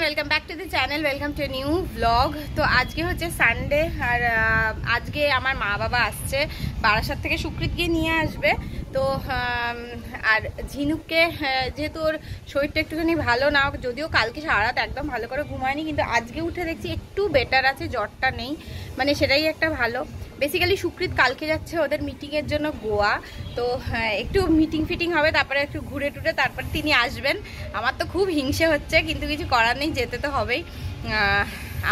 Welcome back to the channel welcome to new blog. তো আজকে হচ্ছে সানডে আর আজকে আমার মা বাবা আসছে বারাসাত থেকে, সুকৃতকে নিয়ে আসবে। তো আর ঝিনুককে যেহেতু ওর শরীরটা একটুখানি ভালো না, যদিও কালকে সারা রাত একদম ভালো করে ঘুমায়নি, কিন্তু আজকে উঠে দেখছি একটু বেটার আছে, জ্বরটা নেই, মানে সেটাই একটা ভালো। বেসিক্যালি সুকৃত কালকে যাচ্ছে ওদের মিটিংয়ের জন্য গোয়া, তো একটু মিটিং ফিটিং হবে, তারপরে একটু ঘুরে টুরে তারপরে তিনি আসবেন। আমার তো খুব হিংসে হচ্ছে, কিন্তু কিছু করার নেই, যেতে তো হবেই।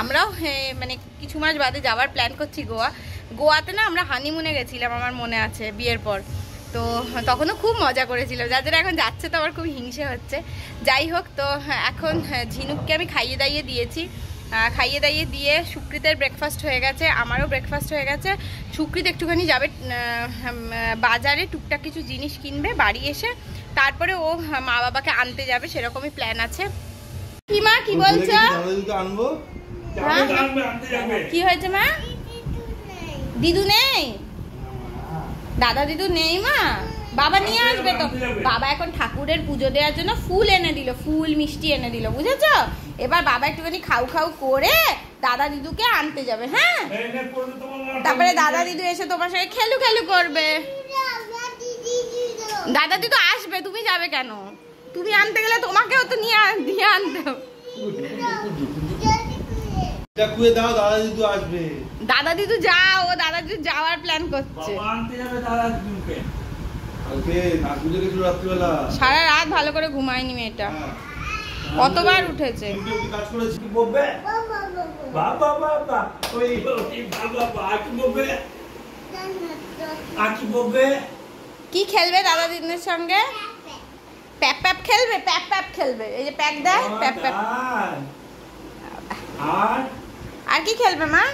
আমরাও মানে কিছু মাস বাদে যাওয়ার প্ল্যান করছি গোয়াতে না, আমরা হানিমুনে গেছিলাম আমার মনে আছে বিয়ের পর, তো তখনও খুব মজা করেছিল, যার জন্য এখন যাচ্ছে তো আমার খুব হিংসে হচ্ছে। যাই হোক, তো এখন ঝিনুককে আমি খাইয়ে দাইয়ে দিয়েছি, খাইয়ে দাইয়ে দিয়ে সুকৃতের ব্রেকফাস্ট হয়ে গেছে, আমারও ব্রেকফাস্ট হয়ে গেছে। সুকৃত একটুখানি যাবে বাজারে, টুকটাক কিছু জিনিস কিনবে, বাড়ি এসে তারপরে ও মা বাবাকে আনতে যাবে, সেরকমই প্ল্যান আছে। কি মা, কি বলছো? কি হয়েছে মা? দিদু নেই, দাদা দিদু নেই মা, বাবা নিয়ে আসবে তো। বাবা এখন ঠাকুরের পুজো দেওয়ার জন্য ফুল এনে দিল, ফুল মিষ্টি এনে দিল, বুঝেছো? এবার বাবা একটুখানি খাউ খাউ করে দাদা দিদুকে আনতে যাবে। হ্যাঁ, তারপরে দাদা দিদু এসে তোমার সঙ্গে খেলু খেলু করবে। দাদা দিদু আসবে, তুমি যাবে কেন? তুমি আনতে গেলে তোমাকেও তো নিয়ে আনতে হবে। দাদা দিদু যাও, দাদা দিদু যাওয়ার প্ল্যান করছে। সারা রাত ভালো করে ঘুমায়নি মেয়েটা, কতবার উঠেছে। কি খেলবে দাদা দিদির সঙ্গে? প্যাপ প্যাপ খেলবে, প্যাপ প্যাপ খেলবে, এই যে প্যাক দেয়, প্যাপ প্যাপ। আর কি খেলবে মা?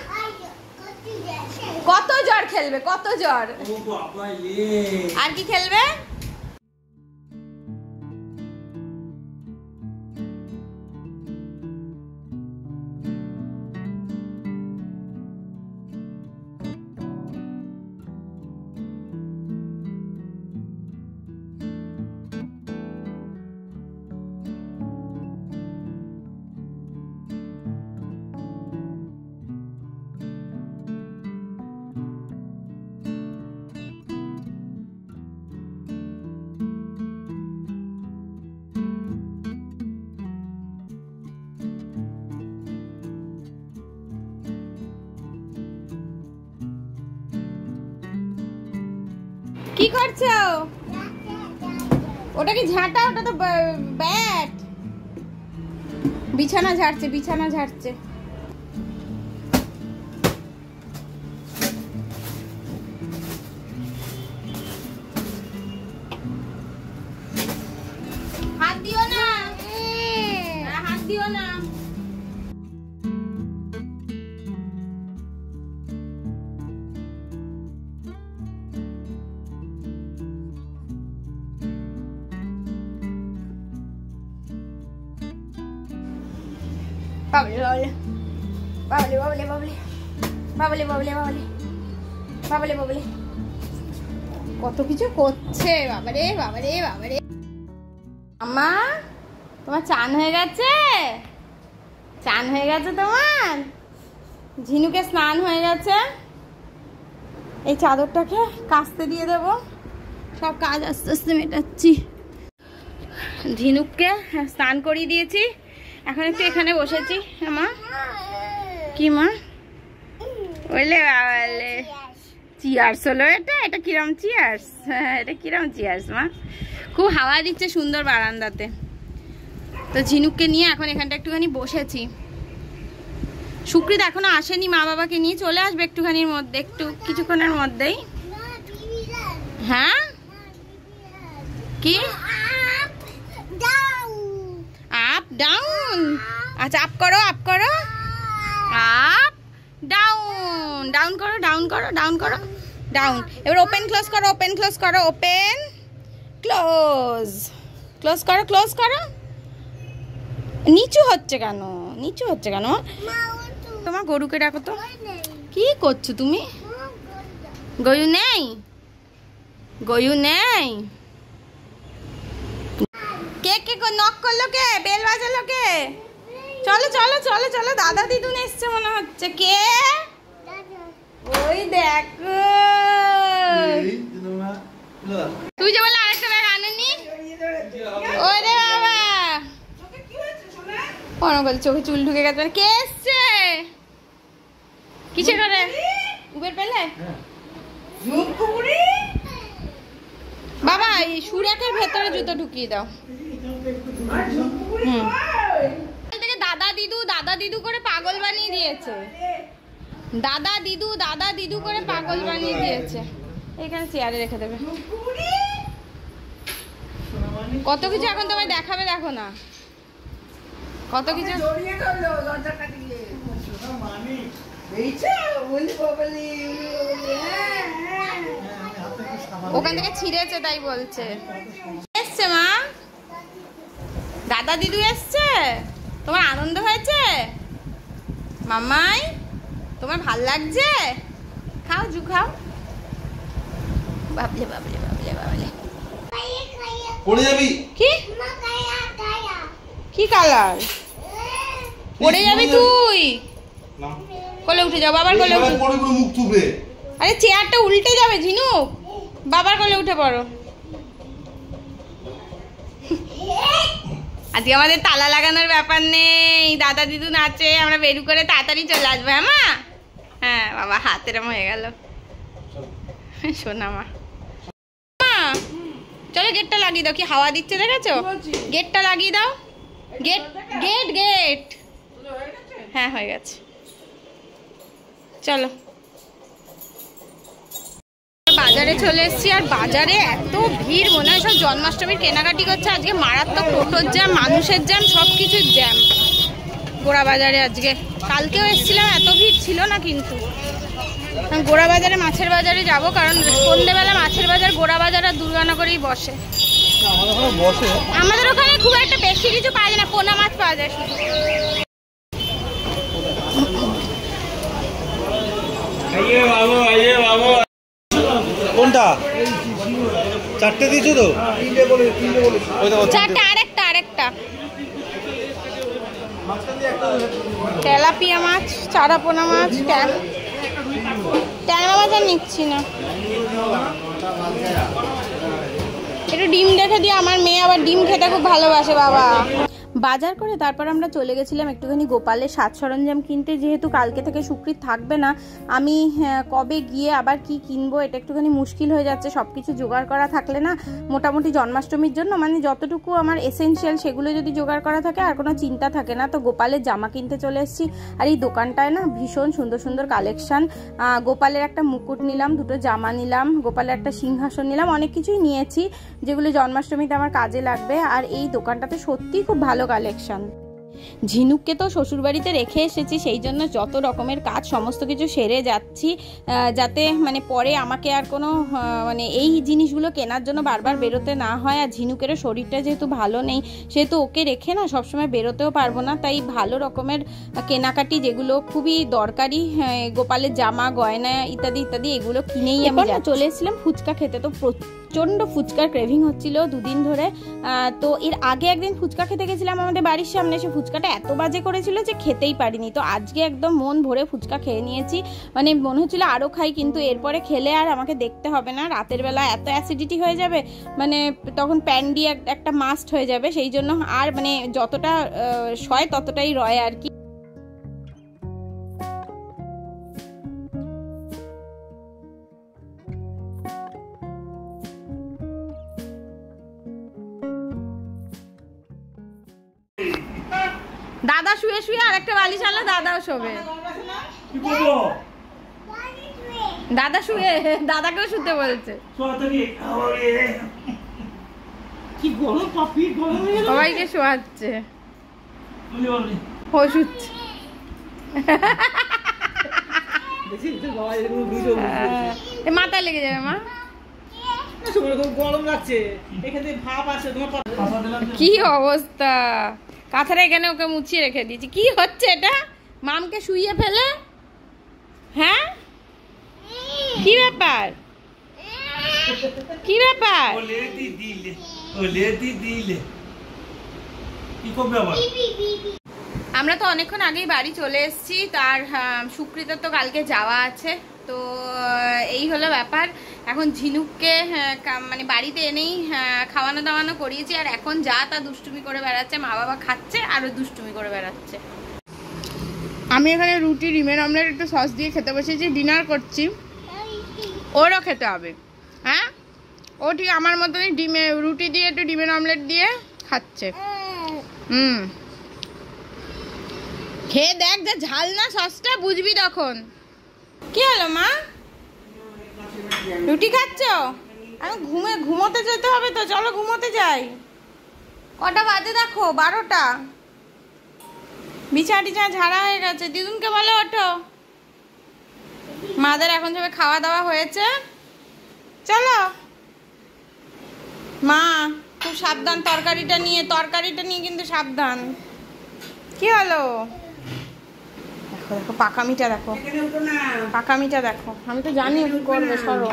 কত জ্বর খেলবে, কত জ্বর। আর কি খেলবে? কি করছো? ওটা কি ঝাঁটা? ওটা তো ব্যাট। বিছানা ঝাড়ছে, বিছানা ঝাড়ছে। হাত দিও না, হাত দিও না। বাবলে বাবলে বাবলে বাবলে বাবলে বাবলে বাবলে বাবলে বাবলে কত কিছু করছে, বাবারে বাবারে বাবারে। আম্মা, তোমার চান হয়ে গেছে? চান হয়ে গেছে তোমার? ঝিনুকে স্নান হয়ে গেছে। এই চাদরটাকে কাচতে দিয়ে দেবো, সব কাজ আস্তে আস্তে মেটাচ্ছি। ঝিনুককে স্নান করিয়ে দিয়েছি, এখন একটু এখানে বসেছি। মা কি মা? বললে বাবালে চিয়ার্স হলো এটা, এটা কিরম চিয়ার্স? এটা কিরম চিয়ার্স মা? খুব হাওয়া দিচ্ছে সুন্দর বারান্দাতে। তো ঝিনুককে নিয়ে এখন এখানটা একটুখানি বসেছি। সুকৃত এখনো আসেনি, মা বাবাকে নিয়ে চলে আসবে একটুখানির মধ্যে, একটু কিছুক্ষণের মধ্যেই। হ্যাঁ কি? আপ ডাউন, আচ্ছা আপ করো, আপ করো, আপ ডাউন, ডাউন করো, ডাউন করো, ডাউন করো, ডাউন। এবার ওপেন ক্লোজ করো, ওপেন ক্লোজ করো, ওপেন ক্লোজ, ক্লোজ করো, ক্লোজ করো। নিচু হচ্ছে কেন? নিচু হচ্ছে কেন? তোমার গরুকে ডাকো তো। কি করছো তুমি? গরু নেই, গরু নেই। কে কে নক করলো? কে বেল বাজালো? কে চলো চলো চলো চলো, দাদা দিদুন এসছে মনে হচ্ছে। কে? ওই দেখো, তুই যে বলে আরেকটা ব্যাগ আনেনি। ওরে বাবা, কোনো বল চোখে চুল ঢুকে গেছে। কে এসছে? কিসে করে? উবের পেলে? বাবা এই সুরাকের ভেতরে জুতো ঢুকিয়ে দাও। দাদা দিদু করে পাগল বানিয়ে দিয়েছে। দাদা দিদু করে পাগল বানিয়ে দিয়েছে। এখানে চেয়ারে রেখে দেবে। কত কিছু এখন তোমায় দেখাবে, দেখো না কত কিছু। ওখান থেকে ছিঁড়েছে তাই বলছে। এসছে মা, দাদা দিদু এসছে, তোমার আনন্দ হয়েছে? মামাই তোমার ভাল লাগছে? খাও জু খাও। বাবলে বাবলে বাবলে বাবলে পড়ে যাবি। কি কি কালার? পড়ে যাবি তুই। কোলে উঠে যাও, বাবার কোলে উঠে। মুখ থুবড়ে। আরে চেয়ারটা উল্টে যাবে ঝিনুক, বাবার কোলে উঠে পড়ো। আজকে আমাদের তালা লাগানোর ব্যাপার নেই, দাদা দিদু নাচে, আমরা বেরু করে তাড়াতাড়ি চলে আসবো। হ্যাঁ মা? হ্যাঁ বাবা, হাত এরম হয়ে গেল। শোনা মা, চলো গেটটা লাগিয়ে দাও। কি হাওয়া দিচ্ছে দেখেছো? গেটটা লাগিয়ে দাও। গেট গেট গেট হ্যাঁ হয়ে গেছে। চলো বাজারে চলে এসেছি, আর বাজারে এত ভিড়, মনে হয় সব জন্মাষ্টমীর কেনাকাটি করছে। আজকে মারাত্মক টোটোর জ্যাম, মানুষের জ্যাম, সব কিছুর জ্যাম গোড়া বাজারে আজকে। কালকেও এসেছিলাম, এত ভিড় ছিল না। কিন্তু গোড়া বাজারে, মাছের বাজারে যাব, কারণ সন্ধ্যেবেলা মাছের বাজার, গোড়া বাজার আর দুর্গানগরেই বসে। আমাদের ওখানে খুব একটা বেশি কিছু পাওয়া যায় না, পোনা মাছ পাওয়া যায় শুধু। কোনটা? চারটে দিয়েছো তো? চারটে, আরেকটা আরেকটা তেলাপিয়া মাছ, চারা পোনা মাছ, ট্যাংরা মাছ আর নিচ্ছি না। একটু ডিম দেখে দিয়ে, আমার মেয়ে আবার ডিম খেতে খুব ভালোবাসে বাবা। বাজার করে তারপর আমরা চলে গেছিলাম একটুখানি গোপালের সাজ সরঞ্জাম কিনতে। যেহেতু কালকে থেকে সুকৃত থাকবে না, আমি কবে গিয়ে আবার কি কিনবো এটা একটুখানি মুশকিল হয়ে যাচ্ছে। সব কিছু জোগাড় করা থাকলে না, মোটামুটি জন্মাষ্টমীর জন্য মানে যতটুকু আমার এসেনশিয়াল সেগুলো যদি জোগাড় করা থাকে আর কোনো চিন্তা থাকে না। তো গোপালের জামা কিনতে চলে এসেছি। আর এই দোকানটায় না ভীষণ সুন্দর সুন্দর কালেকশন। গোপালের একটা মুকুট নিলাম, দুটো জামা নিলাম, গোপালের একটা সিংহাসন নিলাম, অনেক কিছুই নিয়েছি যেগুলো জন্মাষ্টমীতে আমার কাজে লাগবে। আর এই দোকানটাতে সত্যিই খুব ভালো কালেকশন। ঝিনুককে তো শ্বশুরবাড়িতে রেখে এসেছি, সেই জন্য যত রকমের কাজ সমস্ত কিছু সেরে যাচ্ছি, যাতে মানে পরে আমাকে আর কোনো মানে এই জিনিসগুলো কেনার জন্য বারবার বেরোতে না হয়। আর ঝিনুকেরও শরীরটা যেহেতু ভালো নেই, সেহেতু ওকে রেখে না সবসময় বেরোতেও পারবো না। তাই ভালো রকমের কেনাকাটি যেগুলো খুবই দরকারি, গোপালের জামা গয়না ইত্যাদি ইত্যাদি, এগুলো কিনেই আমি চলে এসেছিলাম ফুচকা খেতে। তো প্রচণ্ড ফুচকার ক্রেভিং হচ্ছিল দুদিন ধরে। তো এর আগে একদিন ফুচকা খেতে গেছিলাম আমাদের বাড়ির সামনে, সে ফুচকাটা এত বাজে করেছিল যে খেতেই পারিনি। তো আজকে একদম মন ভরে ফুচকা খেয়ে নিয়েছি, মানে মনে হচ্ছিল আরও খাই, কিন্তু এরপরে খেলে আর আমাকে দেখতে হবে না। রাতের বেলা এত অ্যাসিডিটি হয়ে যাবে, মানে তখন প্যান্ডি একটা মাস্ট হয়ে যাবে। সেই জন্য আর মানে যতটা সয় ততটাই রয় আর কি। দাদা শুয়ে শুয়ে আরেকটা বালিশ আনলো, দাদাও শোবে। দাদা শুয়ে, দাদাকেও শুতে বলছে। সবাইকে শোয়াচ্ছে, ও শুচ্ছে। মাথায় লেগে যাবে মা, গরম লাগছে। কি অবস্থা, কাঁথাটা এখানে ওকে মুছিয়ে রেখে দিয়েছি। কি হচ্ছে এটা? মামকে শুইয়ে ফেলে? হ্যাঁ কি ব্যাপার, কি ব্যাপার? আমরা তো অনেকক্ষণ আগেই বাড়ি চলে এসেছি, তার সুকৃতার তো কালকে যাওয়া আছে। তো এই হলো ব্যাপার। এখন ঝিনুককে মানে বাড়িতে এনেই খাওয়ানো দাওয়ানো করিয়েছি, আর এখন যা তা দুষ্টুমি করে বেড়াচ্ছে, মা বাবা খাচ্ছে আরও দুষ্টুমি করে বেড়াচ্ছে। আমি এখানে রুটি ডিমের অমলেট একটু সস দিয়ে খেতে বসেছি, ডিনার করছি। ওরও খেতে হবে, হ্যাঁ ও ঠিক আমার মতনই রুটি দিয়ে একটু ডিমের অমলেট দিয়ে খাচ্ছে। খেয়ে দেখ, যা ঝাল না সসটা, বুঝবি তখন। কি হলো মা, রুটি খাচ্ছ? আমি ঘুমোতে যেতে হবে তো, চলো ঘুমোতে যাই। কটা বাজে দেখো, 12টা। বিছানা টিছানা ঝাড়া হয়ে গেছে। দিদুনকে বলো ওঠো। মাদের এখন সবে খাওয়া দাওয়া হয়েছে, চলো। মা খুব সাবধান, তরকারিটা নিয়ে কিন্তু সাবধান। কি হলো? দেখো দেখো পাকামিটা দেখো, পাকামিটা দেখো। আমি তো জানি কি করবে, সরো।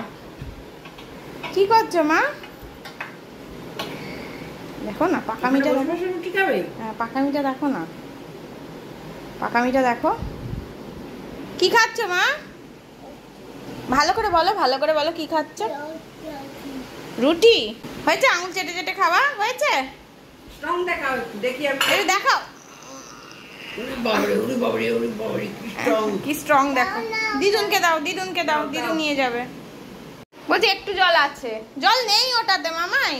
কি করছো মা? দেখো না পাকামিটা দেখো, হ্যাঁ পাকামিটা দেখো না, পাকামিটা দেখো। কি খাচ্ছ মা? ভালো করে বলো, ভালো করে বলো কি খাচ্ছ। রুটি হয়েছে? আঙুল চেটে চেটে খাওয়া হয়েছে? দেখাও কি স্ট্রং দেখো। দিদুনকে দাও, দিদুনকে দাও, দিদুন নিয়ে যাবে। বলছি একটু জল আছে, জল নেই ওটাতে মামাই।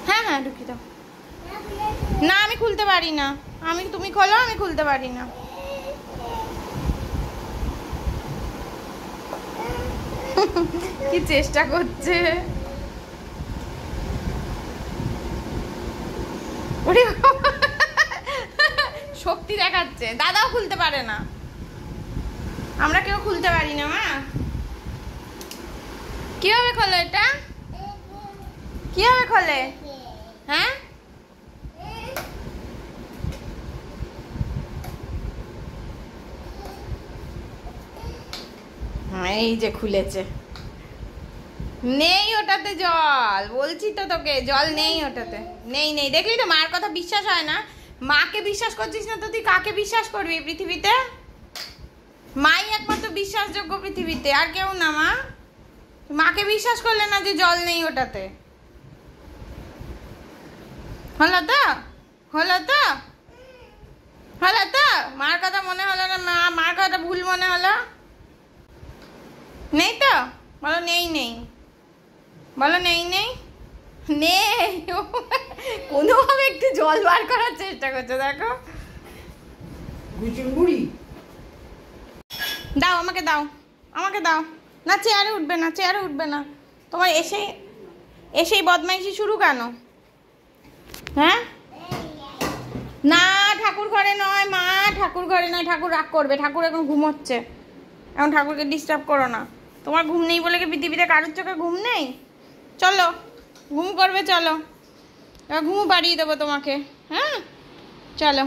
হ্যাঁ হ্যাঁ ঢুকিয়ে দাও। না আমি খুলতে পারি না, তুমি খোলো, আমি খুলতে পারি না। কি চেষ্টা করছে, শক্তি দেখাচ্ছে। দাদাও খুলতে পারে না, আমরা কেউ খুলতে পারি না। মা কিভাবে খোলে এটা? কিভাবে খোলে? হ্যাঁ এই যে খুলেছে। নেই ওটাতে জল, বলছি তো তোকে, জল নেই ওটাতে, নেই নেই। দেখলি তো, মার কথা বিশ্বাস হয় না। মাকে বিশ্বাস করছিস না তো তুই কাকে বিশ্বাস করবি পৃথিবীতে? মাই একমাত্র বিশ্বাসযোগ্য পৃথিবীতে, আর কেউ না। মাকে বিশ্বাস করলে না যে জল নেই ওটাতে। হলো তো, হলো তো, হলো তো। মার কথা মনে হলো না? মার কথা ভুল মনে হলো? নেই তো বলো, নেই নেই বলো, নেই নেই নেই। কোনোভাবে একটু জল বার করার চেষ্টা করছে, দেখো। দাও আমাকে, দাও আমাকে, দাও না। চেয়ারে উঠবে না, চেয়ারে উঠবে না। তোমার এসেই বদমাইশি শুরু কেন? হ্যাঁ না, ঠাকুর ঘরে নয় মা, ঠাকুর ঘরে নয়। ঠাকুর রাগ করবে, ঠাকুর এখন ঘুমোচ্ছে। এখন ঠাকুরকে ডিস্টার্ব করো না। তোমার ঘুম নেই বলে কি পৃথিবীতে কারোর চোখে ঘুম নেই? চলো ঘুম করবে, চলো এবার ঘুম পাড়িয়ে দেবো তোমাকে। হ্যাঁ চলো।